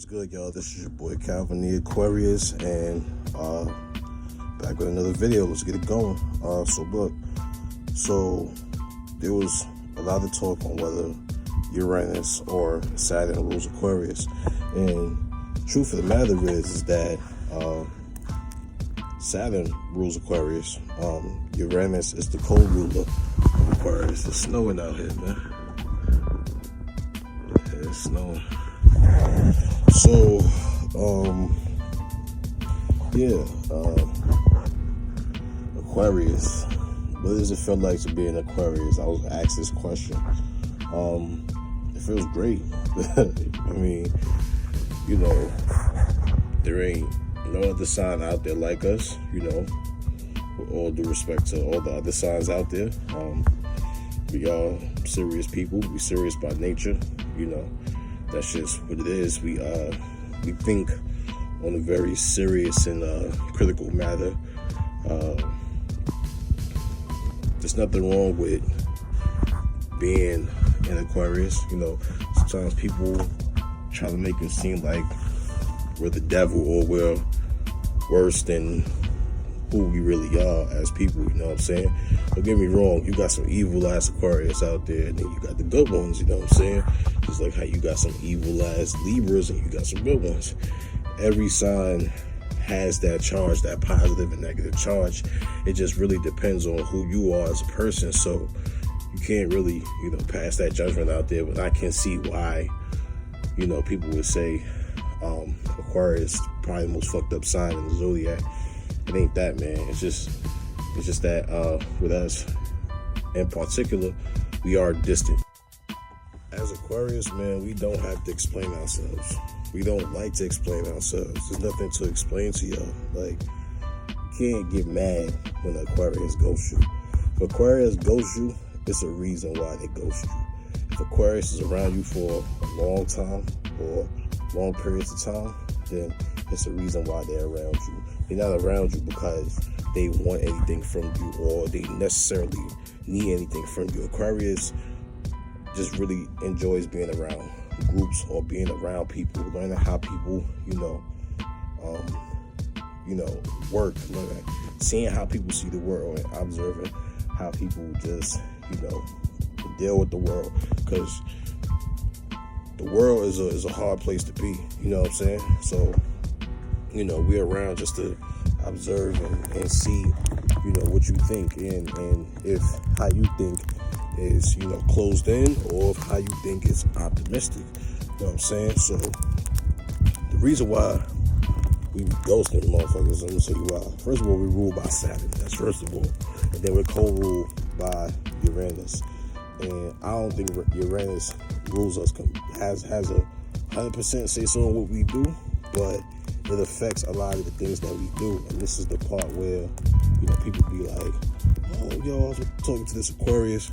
What's good, y'all? This is your boy Calvin, the Aquarius, and back with another video. Let's get it going. So there was a lot of talk on whether Uranus or Saturn rules Aquarius, and truth of the matter is that Saturn rules Aquarius. Uranus is the co-ruler of Aquarius. It's snowing out here, man. Yeah, it's snowing. So, Aquarius. What does it feel like to be an Aquarius? I was asked this question. It feels great. I mean, there ain't no other sign out there like us, with all due respect to all the other signs out there. We are serious people. We serious by nature, That's just what it is. We think on a very serious and critical matter. There's nothing wrong with being an Aquarius. Sometimes people try to make it seem like we're the devil or we're worse than who we really are as people, you know what I'm saying? Don't get me wrong, you got some evil ass Aquarius out there, and then you got the good ones, you know what I'm saying? Just like how you got some evil ass Libras and you got some good ones. Every sign has that charge, that positive and negative charge. It just really depends on who you are as a person. So you can't really, pass that judgment out there. But I can see why, people would say Aquarius probably the most fucked up sign in the zodiac. It ain't that, man. It's just that with us in particular, we are distant. As Aquarius, man, we don't have to explain ourselves. We don't like to explain ourselves. There's nothing to explain to y'all. Like, you can't get mad when Aquarius ghosts you. If Aquarius ghosts you, it's a reason why they ghost you. If Aquarius is around you for a long time or long periods of time, then it's a reason why they're around you. They're not around you because they want anything from you or they necessarily need anything from you. Aquarius just really enjoys being around groups or being around people, learning how people, work, seeing how people see the world and observing how people just, deal with the world. Because the world is a hard place to be, you know what I'm saying? So, we're around just to observe and see, what you think and if how you think is, closed in or if how you think is optimistic. You know what I'm saying? So the reason why we ghosting motherfuckers, I'm gonna tell you why. First of all, we rule by Saturn. That's first of all. And then we're co-ruled by Uranus. And I don't think Uranus rules us, has a 100% say so on what we do, but it affects a lot of the things that we do. And this is the part where, people be like, oh, yo, I was talking to this Aquarius,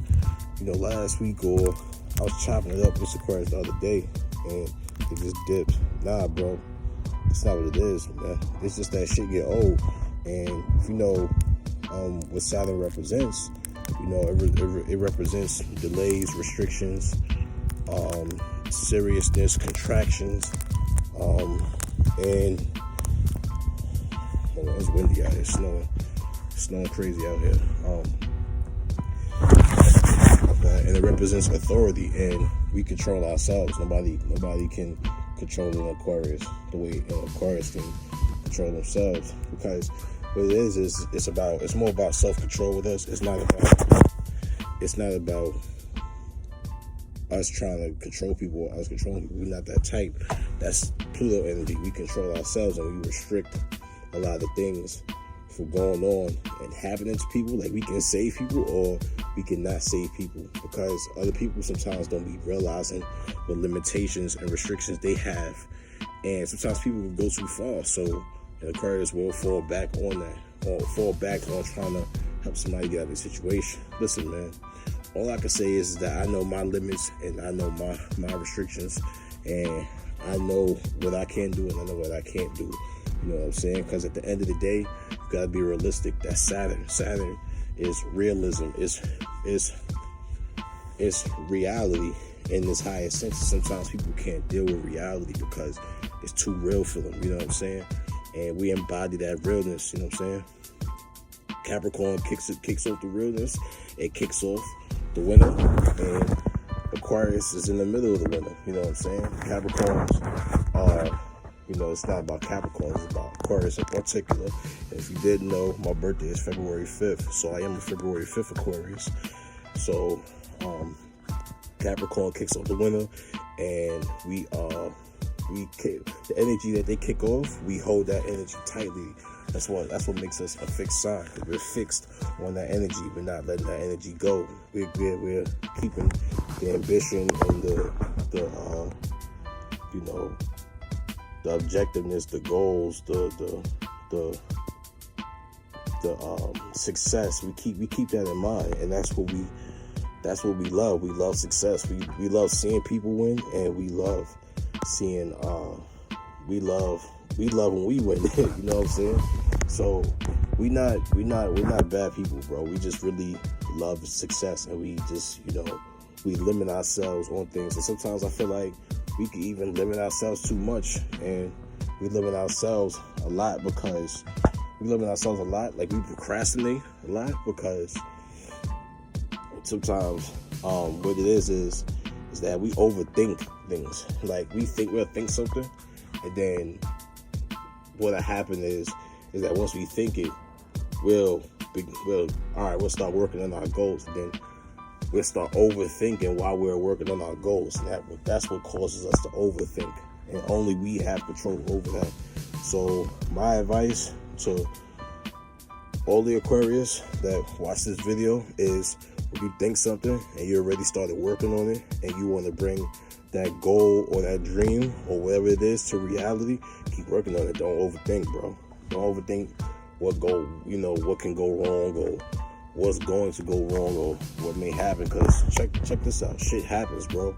last week, or I was chopping it up with this Aquarius the other day, and it just dipped. Nah, bro, that's not what it is, man. It's just that shit get old. And if you know what Saturn represents, it represents delays, restrictions, seriousness, contractions, and it's windy out here, snowing crazy out here. And it represents authority, and we control ourselves. Nobody can control an Aquarius the way an Aquarius can control themselves. Because what it is it's more about self-control with us. It's not about us trying to control people or us controlling people. We're not that type. That's Pluto energy. We control ourselves and we restrict a lot of things from going on and happening to people. Like, we can save people or we cannot save people, because other people sometimes don't be realizing what limitations and restrictions they have. And sometimes people will go too far. So an Aquarius will fall back on that, or fall back on trying to help somebody get out of a situation. Listen, man, all I can say is that I know my limits and I know my restrictions, and I know what I can do and I know what I can't do. You know what I'm saying? Because at the end of the day, you gotta be realistic. That's Saturn. Saturn is realism. It's reality. in this higher sense. Sometimes people can't deal with reality because it's too real for them, you know what I'm saying? And we embody that realness, you know what I'm saying? Capricorn kicks off the realness, it kicks off the winter, and Aquarius is in the middle of the winter, you know what I'm saying? Capricorns are, you know, it's not about Capricorns, it's about Aquarius in particular. And if you didn't know, my birthday is February 5th, so I am a February 5th Aquarius. So, Capricorn kicks off the winter, and the energy that they kick off, we hold that energy tightly. That's what makes us a fixed sign. We're fixed on that energy. We're not letting that energy go. We're keeping the ambition and the you know, the objectiveness, the goals, the success. We keep that in mind, and that's what we love. We love success. We love seeing people win, and we love seeing we love when we win. You know what I'm saying? So we're not bad people, bro. We just really love success, and we just, you know, we limit ourselves on things. And sometimes I feel like we can even limit ourselves too much, and we limit ourselves a lot because like we procrastinate a lot because sometimes what it is that we overthink things. Like we'll think something, and then what'll happen is that once we think it, we'll start working on our goals, and then we'll start overthinking while we're working on our goals. And that's what causes us to overthink, and only we have control over that. So my advice to all the Aquarius that watch this video is, when you think something and you already started working on it, and you want to bring that goal or that dream or whatever it is to reality, keep working on it. Don't overthink, bro. Don't overthink what can go wrong, or what's going to go wrong, or what may happen. Because check this out. Shit happens, bro.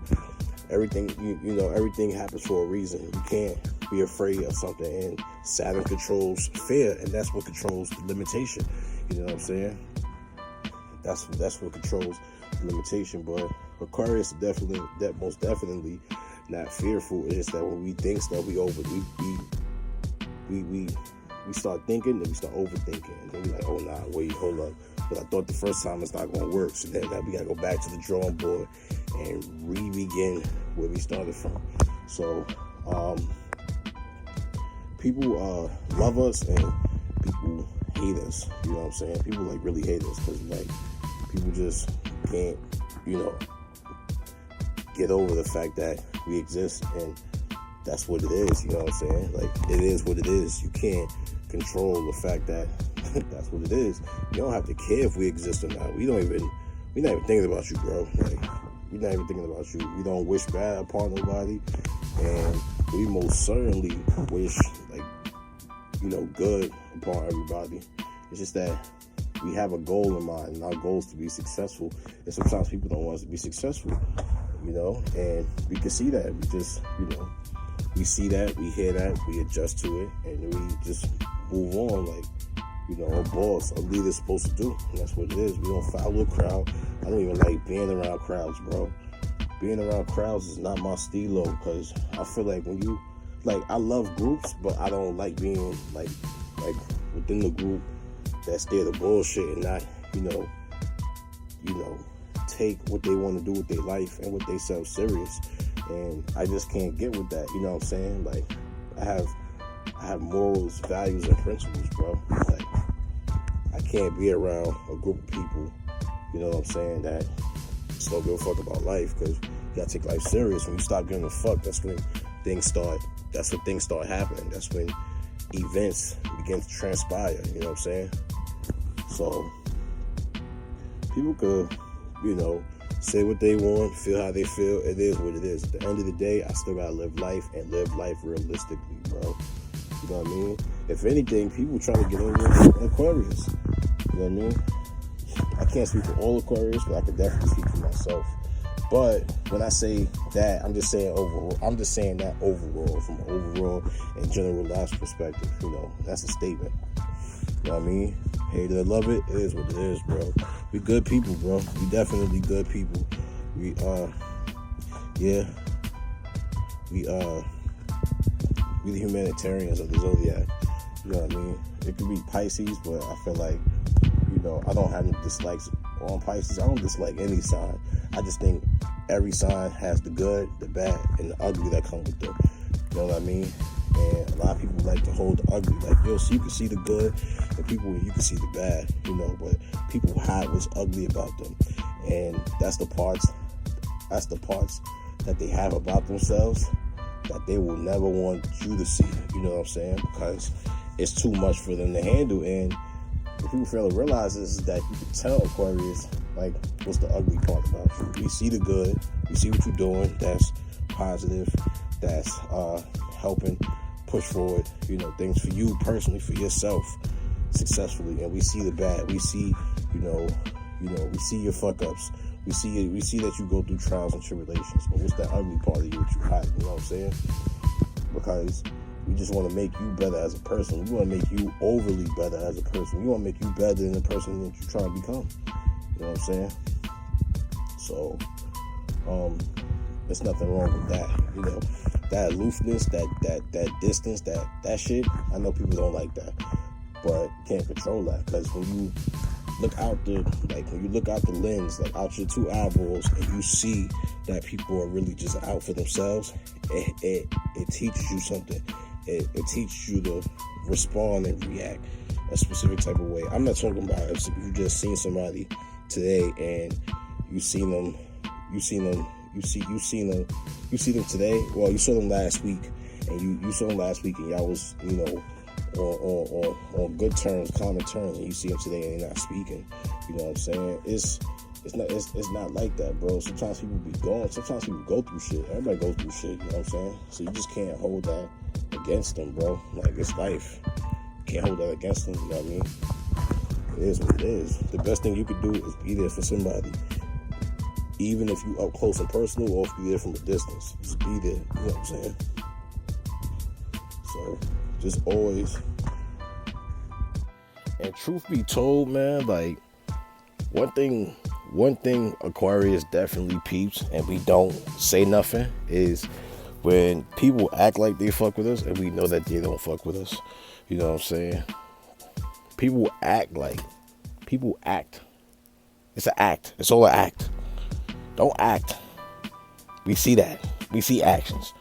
Everything, you know, everything happens for a reason. You can't be afraid of something. And Saturn controls fear, and that's what controls the limitation. You know what I'm saying? That's what controls the limitation. But Aquarius is most definitely not fearful. It's just that when we think stuff, we start thinking, then we start overthinking, and then we're like, oh nah, wait, hold up. But I thought the first time it's not gonna work, so then we gotta go back to the drawing board and re-begin where we started from. So people love us, and people hate us. You know what I'm saying? People like really hate us because like people just can't, you know, get over the fact that we exist, and that's what it is. You know what I'm saying? Like, it is what it is. You can't control the fact that that's what it is. You don't have to care if we exist or not. We're not even thinking about you, bro. Like, we're not even thinking about you. We don't wish bad upon nobody, and we most certainly wish, like, you know, good upon everybody. It's just that we have a goal in mind, and our goal is to be successful. And sometimes people don't want us to be successful, you know, and we can see that. We just, you know, we see that, we hear that, we adjust to it, and we just move on. Like, you know, a boss, a leader's supposed to do. And that's what it is. We don't follow a crowd. I don't even like being around crowds, bro. Being around crowds is not my stilo, because I feel like when you, like, I love groups, but I don't like being like within the group that's there to bullshit and not, you know, take what they want to do with their life and what they self serious. And I just can't get with that, you know what I'm saying? Like, I have morals, values, and principles, bro. Like, I can't be around a group of people, you know what I'm saying, that just don't give a fuck about life, because you gotta take life serious. When you stop giving a fuck, that's when things start happening. That's when events begin to transpire, you know what I'm saying? So, people could, you know, say what they want, feel how they feel. It is what it is. At the end of the day, I still gotta live life, and live life realistically, bro. You know what I mean? If anything, people trying to get over Aquarius. You know what I mean? I can't speak for all Aquarius, but I can definitely speak for myself. But when I say that, I'm just saying overall. I'm just saying that overall, from an overall and generalized perspective. You know, that's a statement. You know what I mean? Hate it or love it, it is what it is, bro. We good people, bro. We definitely good people. We yeah, we the humanitarians of the zodiac. You know what I mean? It could be Pisces, but I feel like, I don't have any dislikes on Pisces. I don't dislike any sign. I just think every sign has the good, the bad, and the ugly that come with it. You know what I mean? And a lot of people like to hold the ugly. Like, so you can see the good, and you can see the bad, but people hide what's ugly about them. And that's the parts that they have about themselves that they will never want you to see. You know what I'm saying? Because it's too much for them to handle. And what people fail to realize is that you can tell Aquarius, like, what's the ugly part about you. We see the good. We see what you're doing. That's positive. That's helping push forward, things for you personally, for yourself, successfully. And we see the bad. We see, we see your fuck ups. We see that you go through trials and tribulations. But what's that ugly part of you that you hide? You know what I'm saying? Because we just want to make you better as a person. We want to make you overly better as a person. We want to make you better than the person that you're trying to become. You know what I'm saying? So, there's nothing wrong with that. That aloofness, that distance, that shit. I know people don't like that, but you can't control that, because when you look out the lens, like out your two eyeballs, and you see that people are really just out for themselves, it teaches you something. It teaches you to respond and react a specific type of way. I'm not talking about if you just seen somebody today and you see them today. Well, you saw them last week, and you saw them last week, and y'all was on good terms, common terms, and you see them today and they're not speaking. You know what I'm saying? It's not like that, bro. Sometimes people go through shit. Everybody goes through shit. You know what I'm saying? So you just can't hold that against them, bro. Like, it's life. You can't hold that against them. You know what I mean? It is what it is. The best thing you could do is be there for somebody, even if you up close and personal, or if you're there from a distance. Just be there. You know what I'm saying? So just always. And truth be told, man, like, one thing Aquarius definitely peeps, and we don't say nothing, is when people act like they fuck with us and we know that they don't fuck with us. You know what I'm saying? People act. It's an act. It's all an act. Don't act. We see that. We see actions.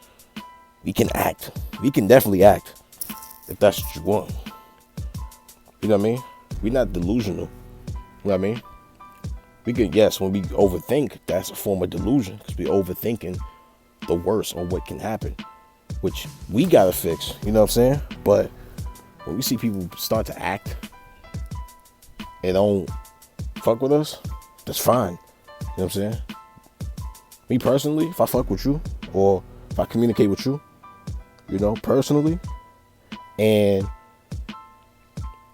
We can act. We can definitely act if that's what you want. You know what I mean? We're not delusional. You know what I mean? We can, yes, when we overthink, that's a form of delusion, because we're overthinking the worst or what can happen, which we gotta fix. You know what I'm saying? But when we see people start to act and don't fuck with us, that's fine. You know what I'm saying? Me personally, if I fuck with you, or if I communicate with you, personally, and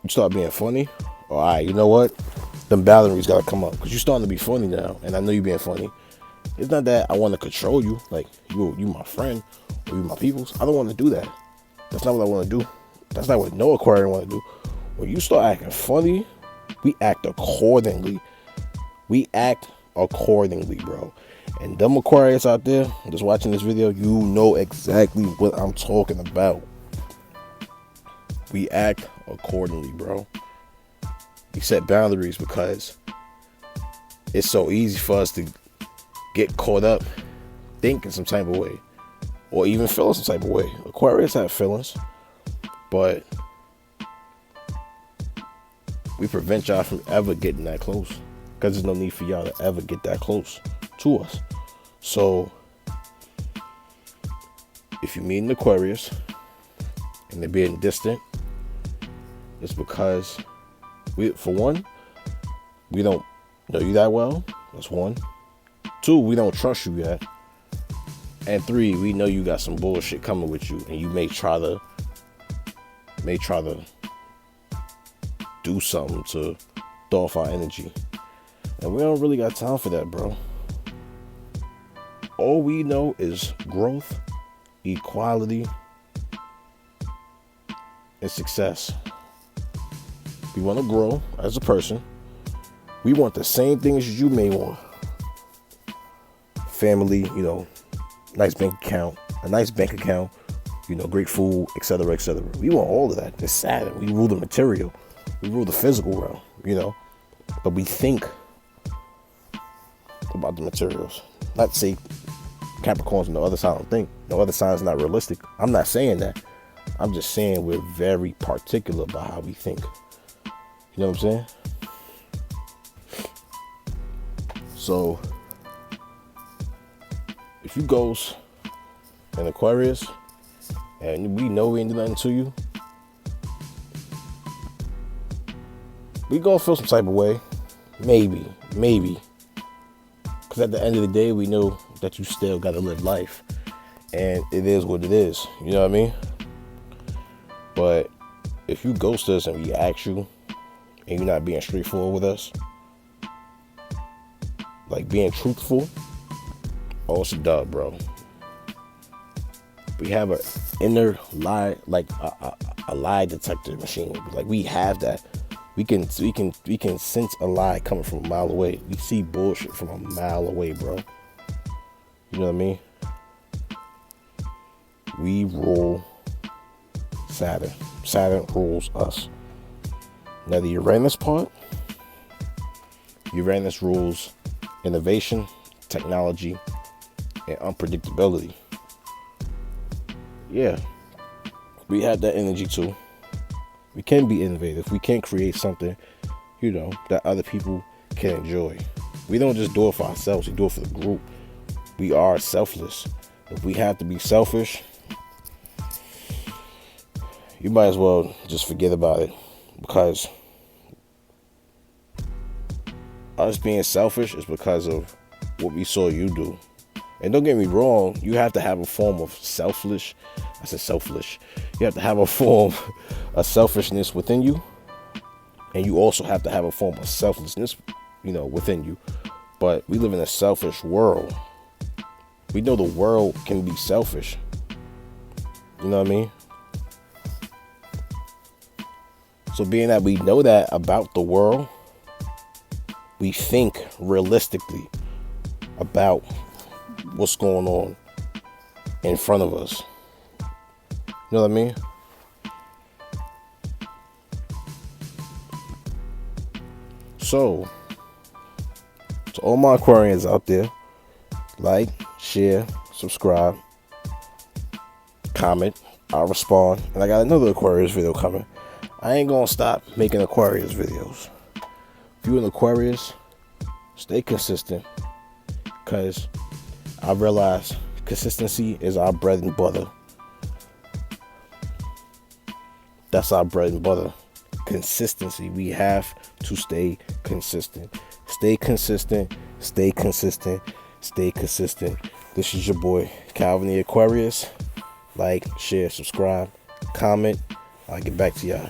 you start being funny, all right, you know what? Them boundaries gotta come up, because you're starting to be funny now, and I know you're being funny. It's not that I want to control you, like you my friend, or you my peoples. I don't want to do that. That's not what I want to do. That's not what no Aquarian want to do. When you start acting funny, we act accordingly. We act accordingly, bro. And them Aquarius out there just watching this video, you know exactly what I'm talking about. We act accordingly, bro. We set boundaries because it's so easy for us to get caught up thinking some type of way, or even feeling some type of way. Aquarius have feelings, but we prevent y'all from ever getting that close, because there's no need for y'all to ever get that close to us. So if you meet an Aquarius and they're being distant, it's because for one, we don't know you that well. That's one. Two, we don't trust you yet. And three, we know you got some bullshit coming with you, and you may try to do something to throw off our energy. And we don't really got time for that, bro. All we know is growth, equality, and success. We want to grow as a person. We want the same things you may want. Family, nice bank account, great food, etc., etc. We want all of that. It's Saturn. We rule the material. We rule the physical realm, but we think about the materials. Not to say Capricorn's on the other side don't think. No other sign is not realistic. I'm not saying that. I'm just saying we're very particular about how we think. You know what I'm saying? So, if you ghost in Aquarius and we know we ain't do nothing to you, we gonna feel some type of way. Maybe. Because at the end of the day, we know that you still gotta live life. And it is what it is. You know what I mean? But if you ghost us and we ask you and you're not being straightforward with us, like being truthful, oh, it's a dub, bro. We have an inner lie, like a lie detector machine. Like we have that. We can sense a lie coming from a mile away. We see bullshit from a mile away, bro. You know what I mean? We rule Saturn. Saturn rules us. Now the Uranus part, Uranus rules innovation, technology, and unpredictability. Yeah, we have that energy too. We can be innovative. We can create something, that other people can enjoy. We don't just do it for ourselves. We do it for the group. We are selfless. If we have to be selfish, you might as well just forget about it, because us being selfish is because of what we saw you do. And don't get me wrong, you have to have a form of selfish. You have to have a form of selfishness within you. And you also have to have a form of selflessness, within you. But we live in a selfish world. We know the world can be selfish. You know what I mean? So being that we know that about the world, we think realistically about what's going on in front of us. You know what I mean? So, to all my Aquarians out there, like, share, subscribe, comment, I'll respond. And I got another Aquarius video coming. I ain't gonna stop making Aquarius videos. If you're an Aquarius, stay consistent, because I realize consistency is our bread and butter. That's our bread and butter. Consistency. We have to stay consistent. Stay consistent. Stay consistent. Stay consistent. This is your boy, Calvin the Aquarius. Like, share, subscribe, comment. I'll get back to y'all.